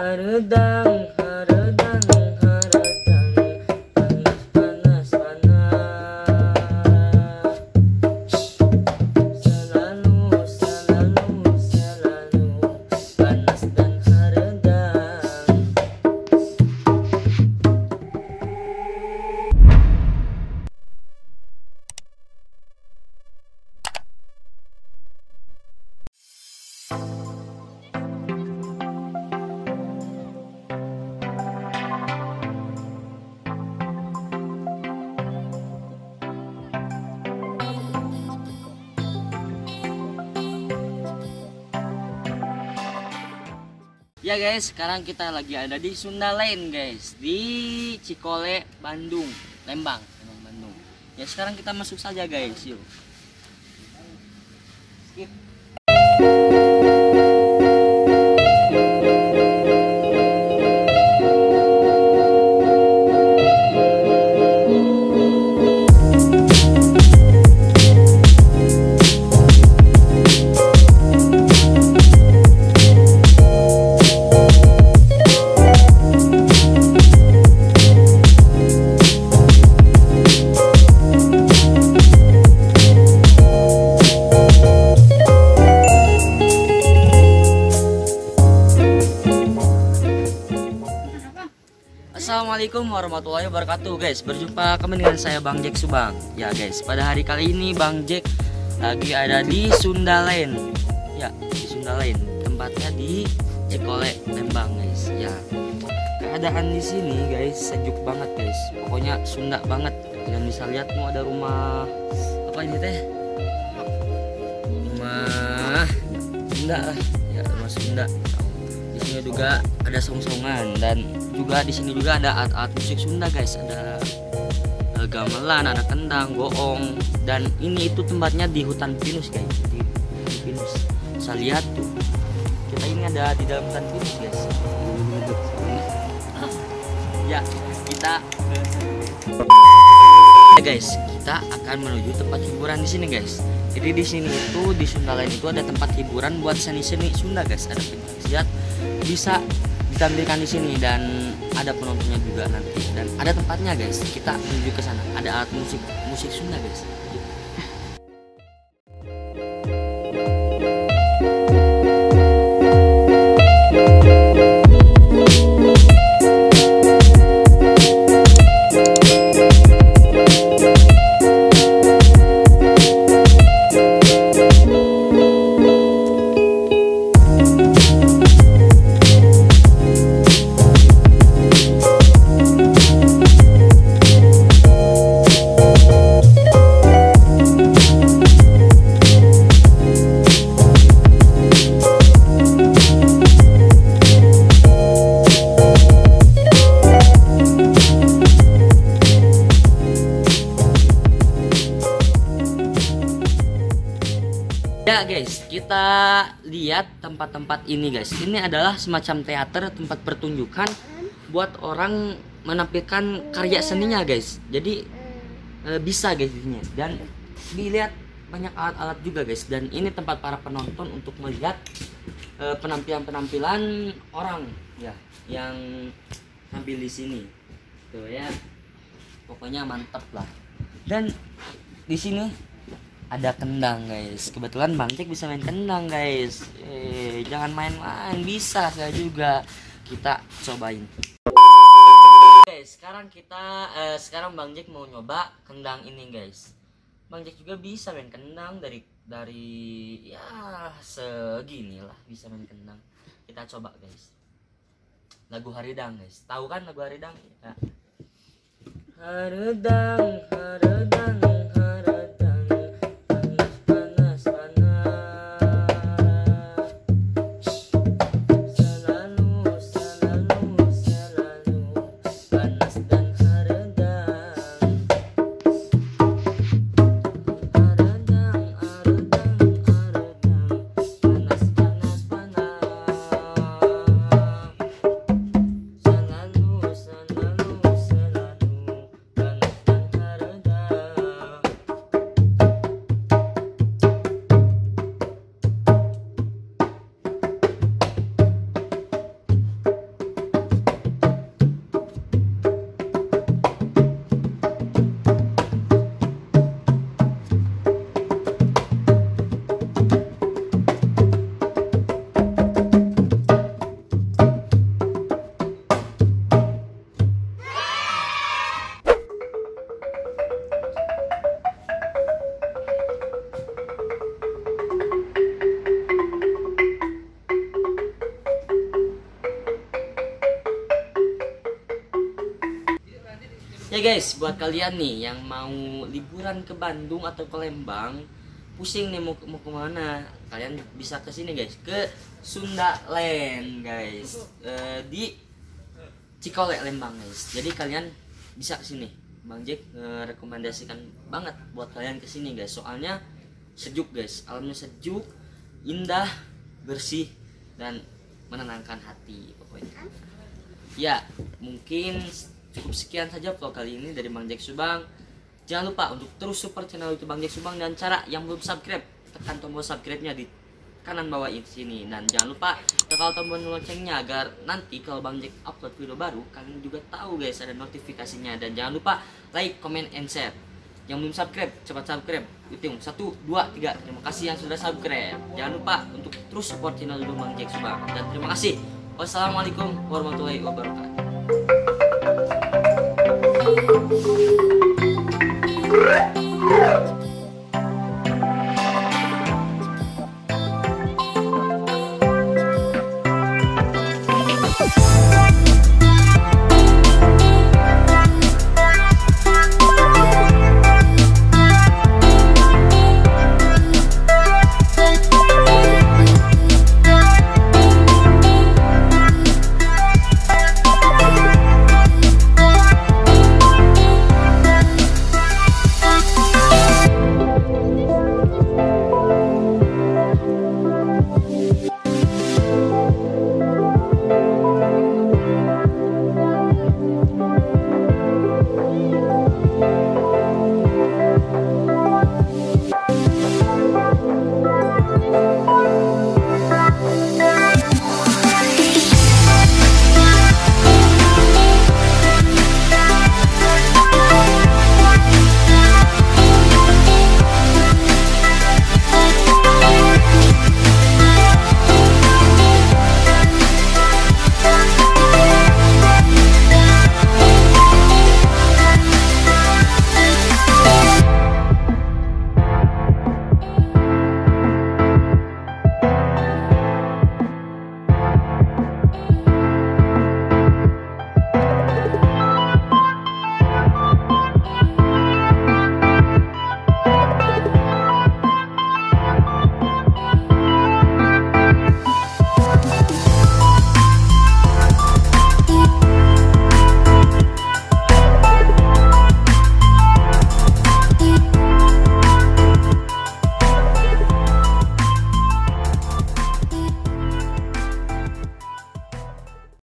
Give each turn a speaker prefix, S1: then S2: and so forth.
S1: Haredang, haredang, haredang, panas, panas, panas. Selalu, selalu, selalu panas dan haredang. Ya guys, sekarang kita lagi ada di Sunda Lane guys, di Cikole, Bandung, Lembang, Bandung. Ya sekarang kita masuk saja guys, yuk. Skip. Assalamualaikum warahmatullahi wabarakatuh guys. Berjumpa kembali dengan saya Bang Jack Subang. Ya guys, pada hari kali ini Bang Jack lagi ada di Sunda Lane. Ya, di Sunda Lane. Tempatnya di Cikole, Lembang guys. Ya. Keadaan di sini guys sejuk banget guys. Pokoknya Sunda banget. Kalian bisa lihat mau ada rumah apa ini teh? Rumah Sunda lah. Ya, rumah Sunda. Di sini juga ada song-songan dan juga di sini juga ada alat-alat musik Sunda guys, ada gamelan, ada kendang, goong, dan ini itu tempatnya di hutan pinus guys, di pinus. Saya lihat tuh, kita ini ada di dalam hutan pinus guys. Ya kita guys, kita akan menuju tempat hiburan di sini guys. Jadi di sini itu di Sunda Lane itu ada tempat hiburan buat seni-seni Sunda guys, ada pencaksilat bisa ditampilkan di sini dan ada penontonnya juga nanti dan ada tempatnya guys. Kita menuju ke sana, ada alat musik Sunda guys. Ya guys, kita lihat tempat-tempat ini guys. Ini adalah semacam teater, tempat pertunjukan buat orang menampilkan karya seninya guys. Jadi bisa guys ini. Dan dilihat banyak alat-alat juga guys. Dan ini tempat para penonton untuk melihat penampilan-penampilan orang ya yang tampil di sini. Tuh ya. Pokoknya mantap lah. Dan di sini ada kendang guys. Kebetulan Bang Jack bisa main kendang guys. Jangan main-main, bisa saya juga. Kita cobain. Guys, sekarang Bang Jack mau nyoba kendang ini guys. Bang Jack juga bisa main kendang dari ya segini lah bisa main kendang. Kita coba guys. Lagu Haredang guys. Tahu kan lagu Haredang? Ya. Haredang, haredang, haredang, panas, panas, panas. Selalu, selalu, selalu panas dan haredang. Haredang, haredang, haredang, panas, panas, panas. Selalu, selalu, selalu panas dan haredang. Ya guys, buat kalian nih yang mau liburan ke Bandung atau ke Lembang, pusing nih mau kemana, kalian bisa ke sini guys, ke Sunda Land guys. Di Cikole Lembang guys. Jadi kalian bisa ke sini. Bang Jack rekomendasikan banget buat kalian ke sini guys. Soalnya sejuk guys, alamnya sejuk, indah, bersih dan menenangkan hati pokoknya. Ya, mungkin cukup sekian saja vlog kali ini dari Bang Jack Subang. Jangan lupa untuk terus support channel YouTube Bang Jack Subang, dan cara yang belum subscribe, tekan tombol subscribe-nya di kanan bawah ini sini, dan jangan lupa tekan tombol loncengnya agar nanti kalau Bang Jack upload video baru kalian juga tahu guys, ada notifikasinya. Dan jangan lupa like, comment, and share. Yang belum subscribe cepat subscribe. Hitung 1, 2, 3. Terima kasih yang sudah subscribe. Jangan lupa untuk terus support channel YouTube Bang Jack Subang, dan terima kasih. Wassalamualaikum warahmatullahi wabarakatuh.